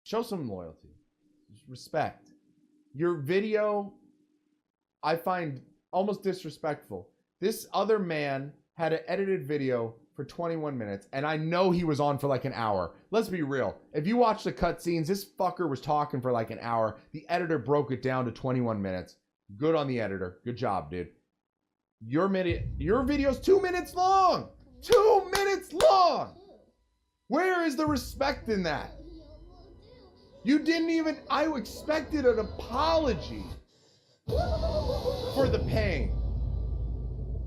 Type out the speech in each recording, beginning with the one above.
Show some loyalty, respect. Your video, I find almost disrespectful. This other man had an edited video for 21 minutes, and I know he was on for like an hour. Let's be real. If you watch the cutscenes, this fucker was talking for like an hour. The editor broke it down to 21 minutes. Good on the editor. Good job, dude. Your video's 2 minutes long. 2 minutes long. Where is the respect in that? You didn't even, I expected an apology for the pain.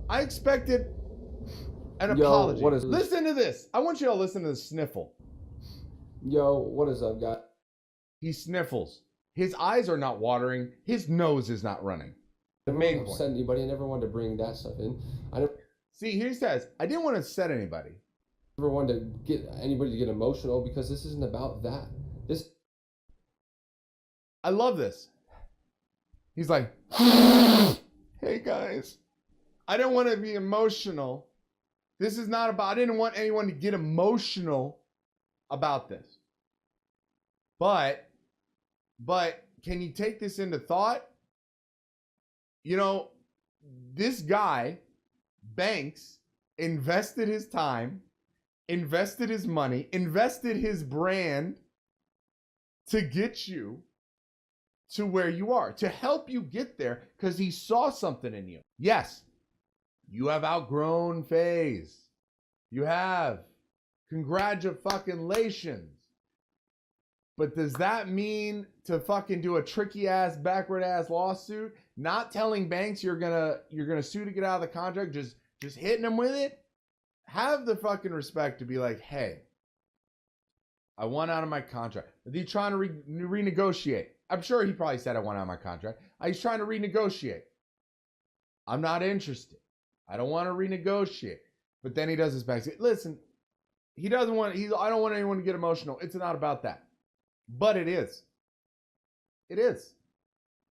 I expected an apology. What is this? Listen to this. I want you to listen to the sniffle. Yo, what is up, guy? He sniffles. His eyes are not watering. His nose is not running. The main point. Upset anybody. I never wanted to bring that stuff in. I never See, here he says, I didn't want to upset anybody. wanted to get anybody to get emotional because this isn't about that. I love this. He's like, hey guys, I don't want to be emotional. This is not about, I didn't want anyone to get emotional about this. But can you take this into thought? You know, this guy, Banks, invested his time, invested his money, invested his brand to get you to where you are, to help you get there, because he saw something in you. Yes, you have outgrown phase. You have. Congratulations. But does that mean to fucking do a tricky ass, backward ass lawsuit? Not telling Banks you're gonna sue to get out of the contract, just hitting him with it? Have the fucking respect to be like, hey, I want out of my contract. Is he trying to renegotiate? I'm sure he probably said I want out of my contract. He's trying to renegotiate. I'm not interested. I don't want to renegotiate. But then he does his back. Listen, I don't want anyone to get emotional. It's not about that. But it is. It is.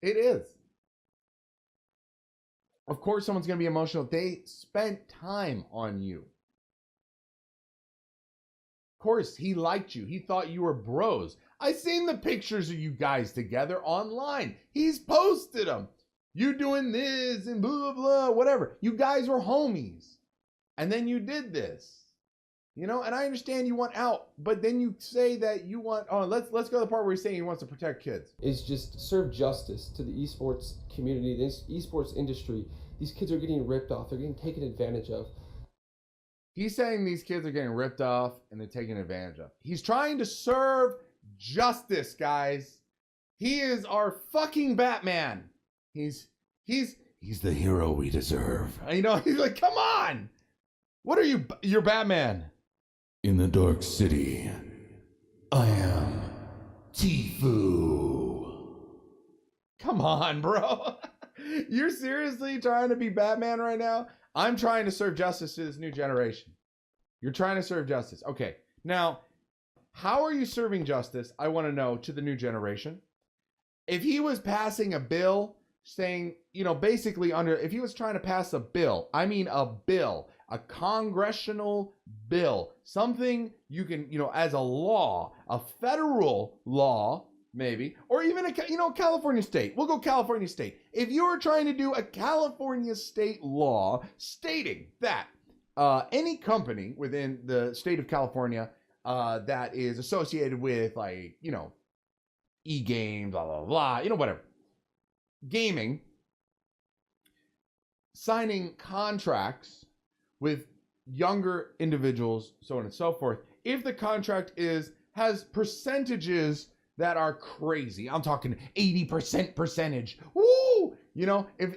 It is. Of course someone's going to be emotional. They spent time on you. Of course, he liked you. He thought you were bros. I seen the pictures of you guys together online. He's posted them. You doing this and blah, blah, whatever. You guys were homies. And then you did this. You know, and I understand you want out, but then you say that you want, let's go to the part where he's saying he wants to protect kids. Is just serve justice to the esports community, the esports industry. These kids are getting ripped off. They're getting taken advantage of. He's saying these kids are getting ripped off and they're taken advantage of. He's trying to serve justice, guys. He is our fucking Batman. He's the hero we deserve. You know, he's like, come on. What are you? You're Batman. In the Dark City, I am Tfue. Come on, bro. You're seriously trying to be Batman right now? I'm trying to serve justice to this new generation. You're trying to serve justice. Okay, now, how are you serving justice? I want to know, to the new generation. If he was passing a bill saying, you know, basically if he was trying to pass a bill, I mean a bill, a congressional bill, something you can, you know, as a law, a federal law, maybe, or even California state. We'll go California state. If you were trying to do a California state law stating that any company within the state of California that is associated with, like, you know, e-games, blah, blah, blah, you know, whatever, gaming, signing contracts with younger individuals, so on and so forth, if the contract has percentages that are crazy. I'm talking 80% percentage. Woo! You know, if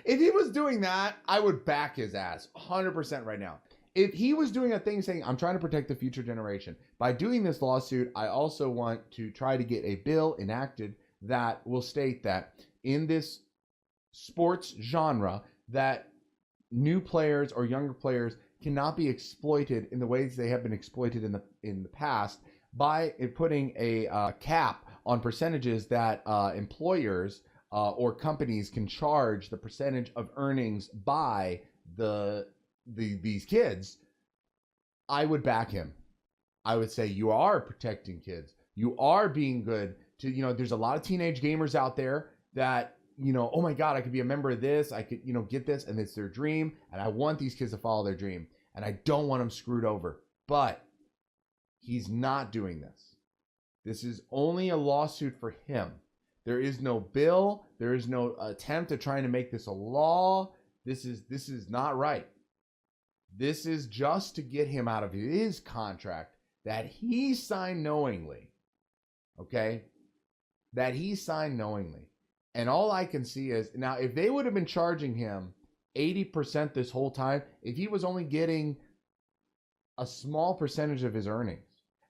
he was doing that, I would back his ass 100% right now. If he was doing a thing saying, I'm trying to protect the future generation, by doing this lawsuit, I also want to try to get a bill enacted that will state that in this sports genre, that new players or younger players cannot be exploited in the ways they have been exploited in the past, by putting a cap on percentages that employers or companies can charge the percentage of earnings by these kids. I would back him. I would say you are protecting kids. You are being good to, there's a lot of teenage gamers out there that, oh my God, I could be a member of this. I could, get this, and it's their dream. And I want these kids to follow their dream. And I don't want them screwed over. But he's not doing this. This is only a lawsuit for him. There is no bill. There is no attempt at trying to make this a law. This is not right. This is just to get him out of his contract that he signed knowingly. Okay? That he signed knowingly. And all I can see is, now, if they would have been charging him 80% this whole time, if he was only getting a small percentage of his earnings,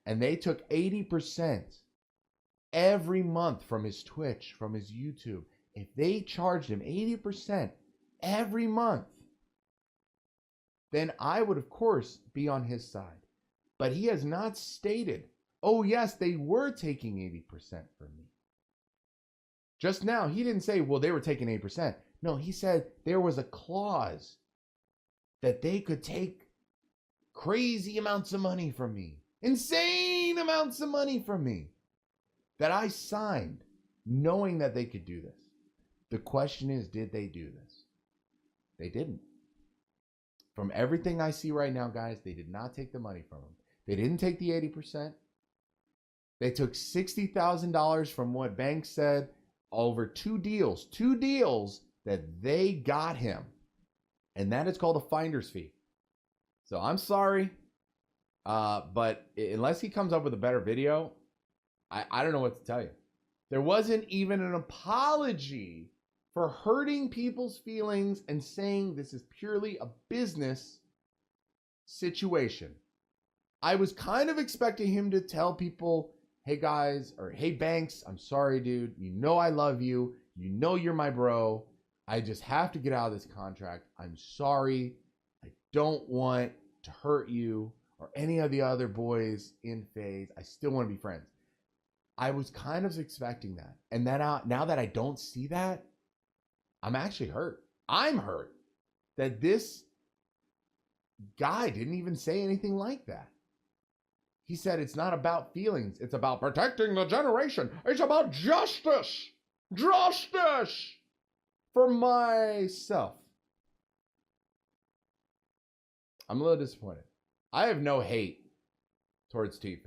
and they took 80% every month from his Twitch, from his YouTube, if they charged him 80% every month, then I would, of course, be on his side. But he has not stated, oh, yes, they were taking 80% from me. Just now, he didn't say, well, they were taking 8%. No, he said there was a clause that they could take crazy amounts of money from me, insane amounts of money from me, that I signed knowing that they could do this. The question is, did they do this? They didn't. From everything I see right now, guys, they did not take the money from him. They didn't take the 80%. They took $60,000 from what Banks said over two deals that they got him. And that is called a finder's fee. So I'm sorry, but unless he comes up with a better video, I don't know what to tell you. There wasn't even an apology for hurting people's feelings and saying this is purely a business situation. I was kind of expecting him to tell people, hey guys, or hey Banks, I'm sorry, dude. You know I love you. You know you're my bro. I just have to get out of this contract. I'm sorry. I don't want to hurt you or any of the other boys in FaZe. I still want to be friends. I was kind of expecting that. And then now that I don't see that, I'm actually hurt. I'm hurt that this guy didn't even say anything like that. He said it's not about feelings. It's about protecting the generation. It's about justice. Justice for myself. I'm a little disappointed. I have no hate towards Tfue.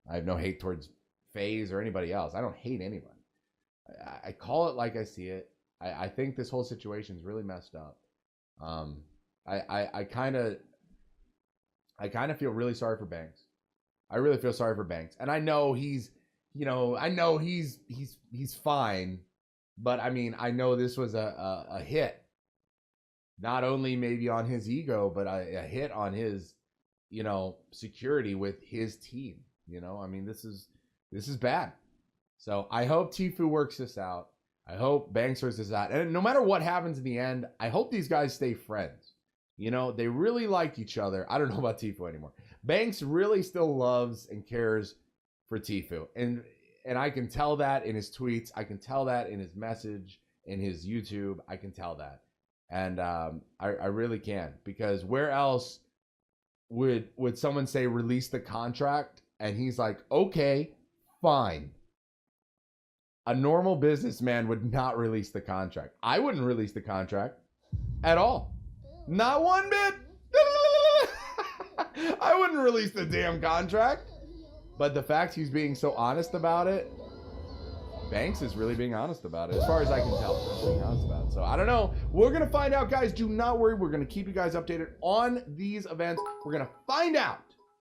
I have no hate towards FaZe or anybody else. I don't hate anyone. I call it like I see it. I think this whole situation is really messed up. I kind of feel really sorry for Banks. I really feel sorry for Banks, and I know he's fine, but I mean, I know this was a hit, not only maybe on his ego, but a hit on his, security with his team. I mean, this is bad. So I hope Tfue works this out. I hope Banks works this out, and no matter what happens in the end, I hope these guys stay friends. They really like each other. I don't know about Tfue anymore. Banks really still loves and cares for Tfue. And I can tell that in his tweets. I can tell that in his message, in his YouTube. I can tell that. And I really can. Because where else would someone say release the contract? And he's like, okay, fine. A normal businessman would not release the contract. I wouldn't release the contract at all. Not one bit. I wouldn't release the damn contract. But the fact he's being so honest about it, Banks is really being honest about it. As far as I can tell, he's being honest about it. So I don't know. We're going to find out, guys. Do not worry. We're going to keep you guys updated on these events. We're going to find out